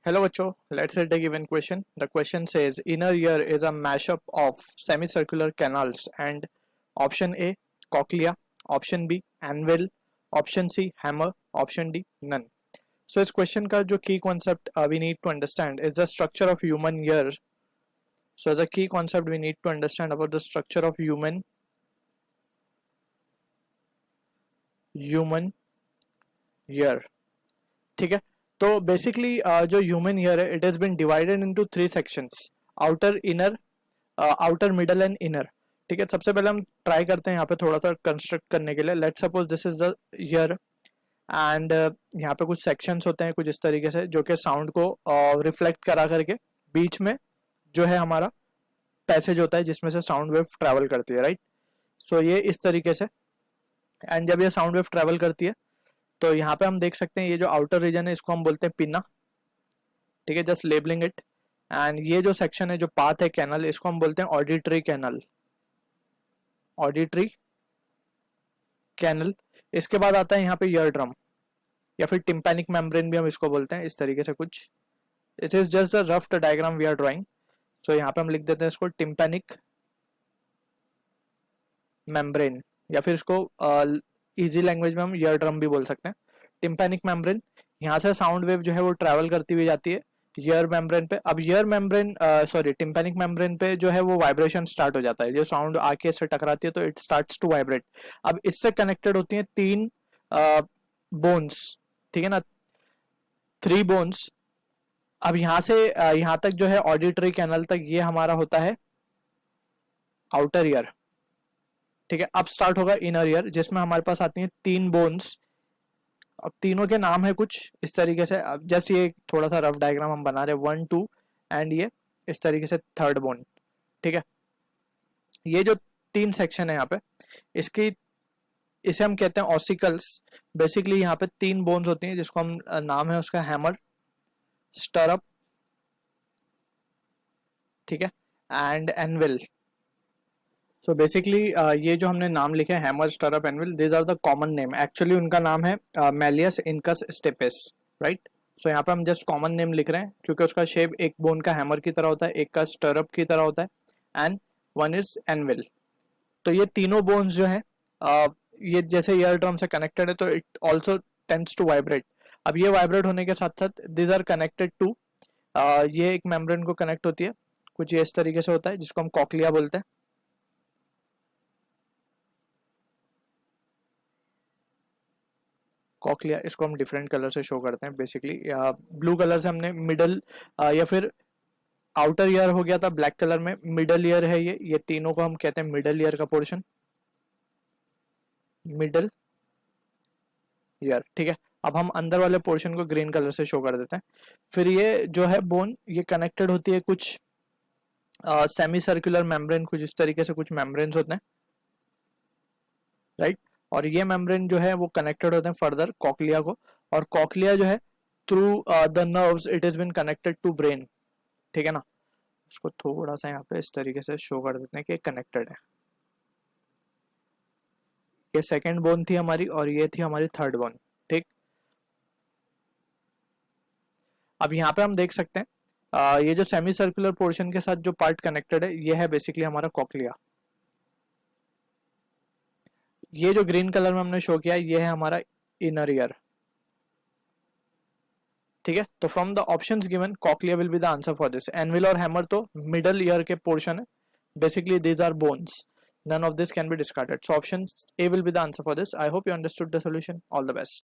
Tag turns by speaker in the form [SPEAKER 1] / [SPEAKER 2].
[SPEAKER 1] Hello बच्चों, let's take a given question. The question says inner ear is a mashup of semicircular canals and option A cochlea, option B anvil, option C hammer, option D none. So इस question का जो key concept we need to understand is the structure of human ear. So as a key concept we need to understand about the structure of human ear. ठीक है, तो basically जो human ear है it has been divided into 3 sections, outer, inner, outer, middle and inner. ठीक है, सबसे पहले हम ट्राई करते हैं यहाँ पे थोड़ा सा कंस्ट्रक्ट करने के लिए. Let's suppose this is the year and यहाँ पे कुछ सेक्शंस होते हैं कुछ इस तरीके से जो कि साउंड को रिफ्लेक्ट करा करके बीच में जो है हमारा पैसेज होता है जिसमें से साउंड वेव ट्रैवल करती है, राइट. सो ये इस तरीके से, एंड जब ये साउंड वेव ट्रैवल करती है तो यहाँ पे हम देख सकते हैं ये जो आउटर रीजन है इसको हम बोलते हैं पिना. ठीक है, जस्ट लेबलिंग इट. एंड ये जो सेक्शन है जो पाथ है कैनल, इसको हम बोलते हैं ऑडिटरी कैनल. इसके बाद आता है यहाँ पे ईयर ड्रम या फिर टिम्पैनिक मेम्ब्रेन भी हम इसको बोलते हैं, इस तरीके से कुछ. It is just the rough diagram we are drawing. So यहाँ पे हम लिख देते हैं इसको टिम्पैनिक मेम्ब्रेन या फिर इसको इजी लैंग्वेज में हम ईयर ड्रम भी बोल सकते हैं. टिम्पैनिक मेम्ब्रेन, यहाँ से साउंड वेव जो है वो ट्रैवल करती हुई जाती है ईयर मेम्ब्रेन पे. अब ईयर मेम्ब्रेन टिम्पैनिक मेम्ब्रेन पे जो है वो वाइब्रेशन स्टार्ट हो जाता है. जो साउंड आके इससे टकराती है तो इट स्टार्ट्स टू वाइब्रेट. अब इससे कनेक्टेड होती हैं 3 बोन्स, ठीक है ना, 3 बोन्स. अब यहाँ से यहाँ तक जो है ऑडिटरी कैनल तक ये हमारा होता है आउटर ईयर. ठीक है, अब स्टार्ट होगा इनर ईयर जिसमें हमारे पास आती हैं 3 बोन्स. अब तीनों के नाम है कुछ इस तरीके से. अब जस्ट ये थोड़ा सा रफ डायग्राम हम बना रहे हैं, 1 2 एंड ये इस तरीके से थर्ड बोन. ठीक है, ये जो 3 सेक्शन है यहाँ पे इसे हम कहते हैं ऑसिकल्स. बेसिकली यहाँ पे 3 बोन्स होती हैं जिसको हम नाम है उसका हैमर, स्टरअप, ठीक है, एंड एनविल. सो बेसिकली ये जो हमने नाम लिखे हैं hammer, stirrup, anvil, this are the common name. Actually उनका नाम है malleus incus stapes, right. So यहाँ पे हम जस्ट कॉमन नेम लिख रहे हैं क्योंकि उसका शेप एक बोन का हैमर की तरह होता है, एक का स्टरअप की तरह होता है, एंड वन इज एनविल. तो ये तीनों बोन्स जो है ये जैसे ईयर ड्रम से कनेक्टेड है तो it also tends to vibrate. अब ये वाइब्रेट होने के साथ साथ दिस आर कनेक्टेड टू, ये एक मेम्ब्रेन को कनेक्ट होती है कुछ ये इस तरीके से होता है जिसको हम कॉक्लिया बोलते हैं. कॉक्लिया, इसको हम डिफरेंट कलर से शो करते हैं. बेसिकली ब्लू कलर से हमने मिडल या फिर आउटर ईयर हो गया था ब्लैक कलर में, मिडल ईयर है ये तीनों को हम कहते हैं मिडल ईयर का पोर्शन, मिडल ईयर. ठीक है, अब हम अंदर वाले पोर्शन को ग्रीन कलर से शो कर देते हैं. फिर ये जो है बोन ये कनेक्टेड होती है कुछ सेमी सर्कुलर मेम्ब्रेन, कुछ इस तरीके से कुछ मेम्ब्रेन्स होते हैं, राइट. और ये मेम्ब्रेन जो है वो कनेक्टेड होते हैं फर्दर कॉक्लिया को, और कॉक्लिया जो है through the nerves it is been connected to brain. ठीक है ना, इसको थोड़ा सा यहाँ पे इस तरीके से शो कर देते हैं कि कनेक्टेड है. ये सेकंड बोन थी हमारी और ये थी हमारी थर्ड बोन. ठीक, अब यहाँ पे हम देख सकते हैं ये जो सेमी सर्कुलर पोर्शन के साथ जो पार्ट कनेक्टेड है ये है बेसिकली हमारा कॉक्लिया. ये जो ग्रीन कलर में हमने शो किया ये है हमारा इनर ईयर. ठीक है, तो from the options given cochlea will be the answer for this. Anvil और हैमर तो मिडल ईयर के पोर्शन है, basically these are bones. None of this can be discarded. So option A will be the answer for this. I hope you understood the solution. All the best.